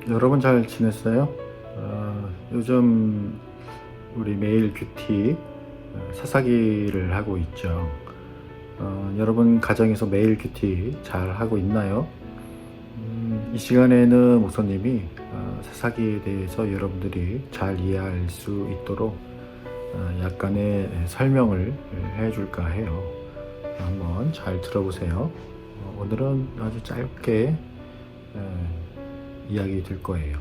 여러분 잘 지냈어요? 요즘 우리 매일 큐티 사사기를 하고 있죠. 여러분 가정에서 매일 큐티 잘 하고 있나요? 이 시간에는 목사님이 사사기에 대해서 여러분들이 잘 이해할 수 있도록 약간의 설명을 해줄까 해요. 한번 잘 들어보세요. 오늘은 아주 짧게 이야기 될 거예요.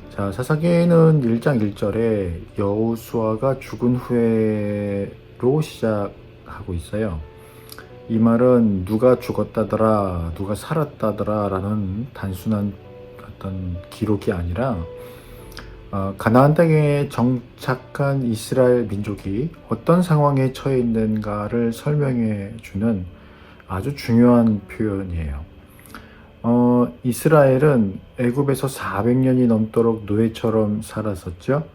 자, 사사기는 1장 1절에 여호수아가 죽은 후에로 시작하고 있어요. 이 말은 누가 죽었다더라, 누가 살았다더라 라는 단순한 어떤 기록이 아니라 가나안 땅에 정착한 이스라엘 민족이 어떤 상황에 처해 있는가를 설명해 주는 아주 중요한 표현이에요. 이스라엘은 애굽에서 400년이 넘도록 노예처럼 살았었죠.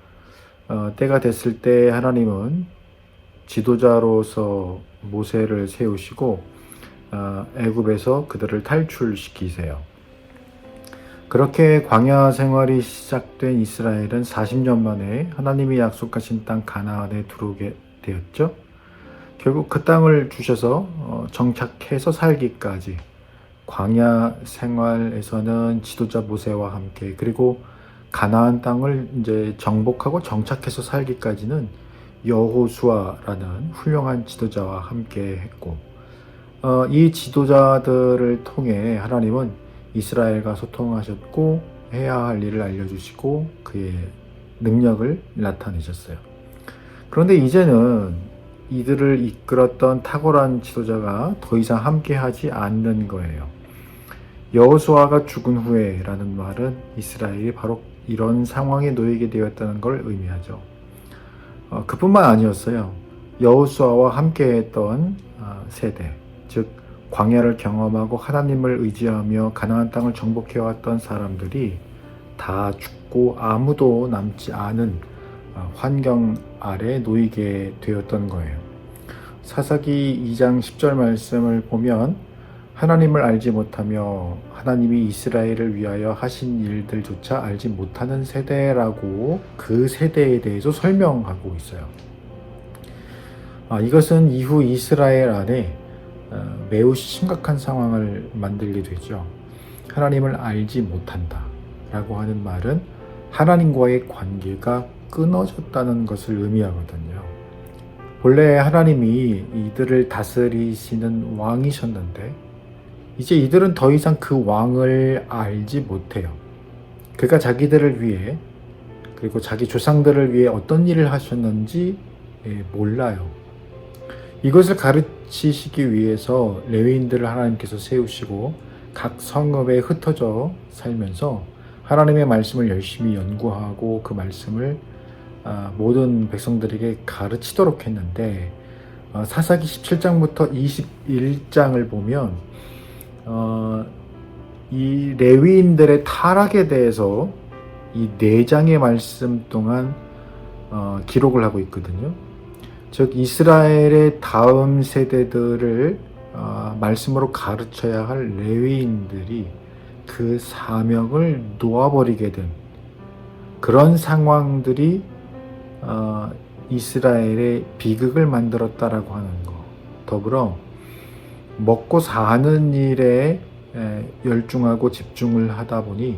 때가 됐을 때 하나님은 지도자로서 모세를 세우시고 애굽에서 그들을 탈출시키세요. 그렇게 광야 생활이 시작된 이스라엘은 40년 만에 하나님이 약속하신 땅 가나안에 들어오게 되었죠. 결국 그 땅을 주셔서 정착해서 살기까지 광야 생활에서는 지도자 모세와 함께, 그리고 가나안 땅을 이제 정복하고 정착해서 살기까지는 여호수아라는 훌륭한 지도자와 함께 했고, 이 지도자들을 통해 하나님은 이스라엘과 소통하셨고 해야 할 일을 알려주시고 그의 능력을 나타내셨어요. 그런데 이제는 이들을 이끌었던 탁월한 지도자가 더 이상 함께하지 않는 거예요. 여호수아가 죽은 후에라는 말은 이스라엘이 바로 이런 상황에 놓이게 되었다는 걸 의미하죠. 그뿐만 아니었어요. 여호수아와 함께했던 세대, 즉 광야를 경험하고 하나님을 의지하며 가나안 땅을 정복해왔던 사람들이 다 죽고 아무도 남지 않은 환경 아래 놓이게 되었던 거예요. 사사기 2장 10절 말씀을 보면 하나님을 알지 못하며 하나님이 이스라엘을 위하여 하신 일들조차 알지 못하는 세대라고 그 세대에 대해서 설명하고 있어요. 이것은 이후 이스라엘 안에 매우 심각한 상황을 만들게 되죠. 하나님을 알지 못한다 라고 하는 말은 하나님과의 관계가 끊어졌다는 것을 의미하거든요. 본래 하나님이 이들을 다스리시는 왕이셨는데 이제 이들은 더 이상 그 왕을 알지 못해요. 그가 자기들을 위해, 그리고 자기 조상들을 위해 어떤 일을 하셨는지 몰라요. 이것을 가르치시기 위해서 레위인들을 하나님께서 세우시고 각 성읍에 흩어져 살면서 하나님의 말씀을 열심히 연구하고 그 말씀을 모든 백성들에게 가르치도록 했는데, 사사기 17장부터 21장을 보면 이 레위인들의 타락에 대해서 이 4장의 말씀 동안 기록을 하고 있거든요. 즉 이스라엘의 다음 세대들을 말씀으로 가르쳐야 할 레위인들이 그 사명을 놓아버리게 된 그런 상황들이 이스라엘의 비극을 만들었다라고 하는 거, 더불어 먹고 사는 일에 열중하고 집중을 하다 보니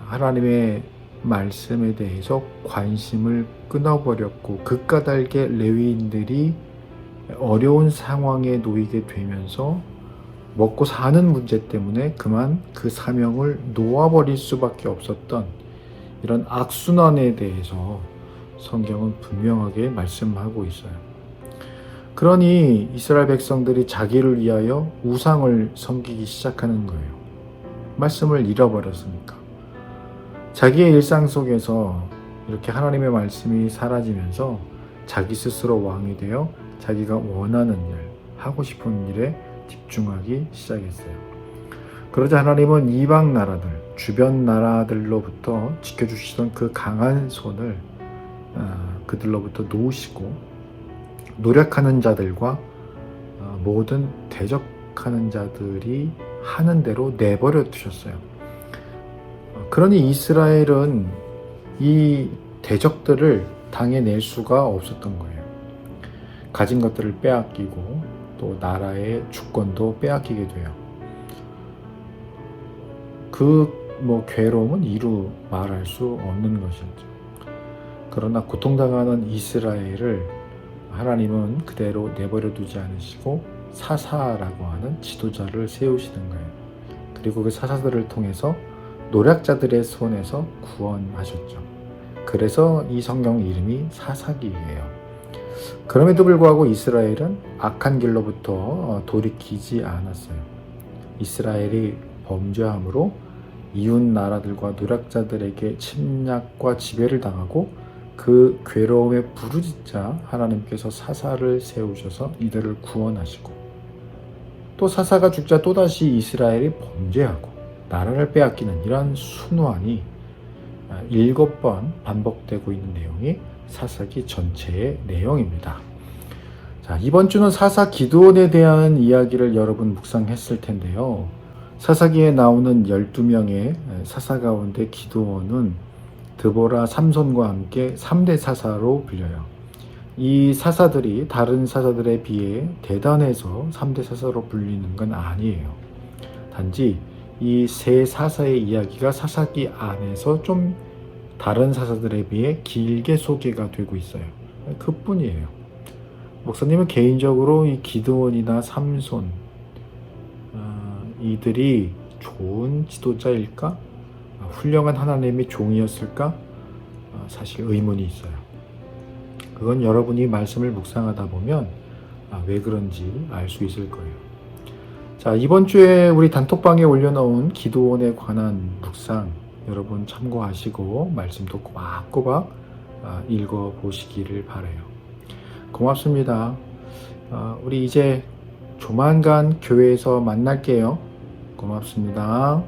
하나님의 말씀에 대해서 관심을 끊어버렸고, 그까닭에 레위인들이 어려운 상황에 놓이게 되면서 먹고 사는 문제 때문에 그만 그 사명을 놓아버릴 수밖에 없었던 이런 악순환에 대해서 성경은 분명하게 말씀하고 있어요. 그러니 이스라엘 백성들이 자기를 위하여 우상을 섬기기 시작하는 거예요. 말씀을 잃어버렸으니까. 자기의 일상 속에서 이렇게 하나님의 말씀이 사라지면서 자기 스스로 왕이 되어 자기가 원하는 일, 하고 싶은 일에 집중하기 시작했어요. 그러자 하나님은 이방 나라들, 주변 나라들로부터 지켜주시던 그 강한 손을 그들로부터 놓으시고 노력하는 자들과 모든 대적하는 자들이 하는 대로 내버려 두셨어요. 그러니 이스라엘은 이 대적들을 당해낼 수가 없었던 거예요. 가진 것들을 빼앗기고 또 나라의 주권도 빼앗기게 돼요. 그 괴로움은 이루 말할 수 없는 것이죠. 그러나 고통당하는 이스라엘을 하나님은 그대로 내버려 두지 않으시고 사사라고 하는 지도자를 세우시는 거예요. 그리고 그 사사들을 통해서 노략자들의 손에서 구원하셨죠. 그래서 이 성경 이름이 사사기예요. 그럼에도 불구하고 이스라엘은 악한 길로부터 돌이키지 않았어요. 이스라엘이 범죄함으로 이웃 나라들과 노략자들에게 침략과 지배를 당하고 그 괴로움에 부르짖자 하나님께서 사사를 세우셔서 이들을 구원하시고, 또 사사가 죽자 또다시 이스라엘이 범죄하고 나라를 빼앗기는 이러한 순환이 7번 반복되고 있는 내용이 사사기 전체의 내용입니다. 자, 이번 주는 사사 기드온에 대한 이야기를 여러분 묵상했을 텐데요. 사사기에 나오는 12명의 사사 가운데 기드온은 드보라, 삼손과 함께 3대 사사로 불려요. 이 사사들이 다른 사사들에 비해 대단해서 3대 사사로 불리는 건 아니에요. 단지 이 세 사사의 이야기가 사사기 안에서 좀 다른 사사들에 비해 길게 소개가 되고 있어요. 그뿐이에요. 목사님은 개인적으로 이 기드온이나 삼손, 이들이 좋은 지도자일까? 훌륭한 하나님의 종이었을까? 사실 의문이 있어요. 그건 여러분이 말씀을 묵상하다 보면 왜 그런지 알 수 있을 거예요. 자, 이번 주에 우리 단톡방에 올려놓은 기드온에 관한 묵상 여러분 참고하시고 말씀도 꼬박꼬박 읽어보시기를 바라요. 고맙습니다. 우리 이제 조만간 교회에서 만날게요. 고맙습니다.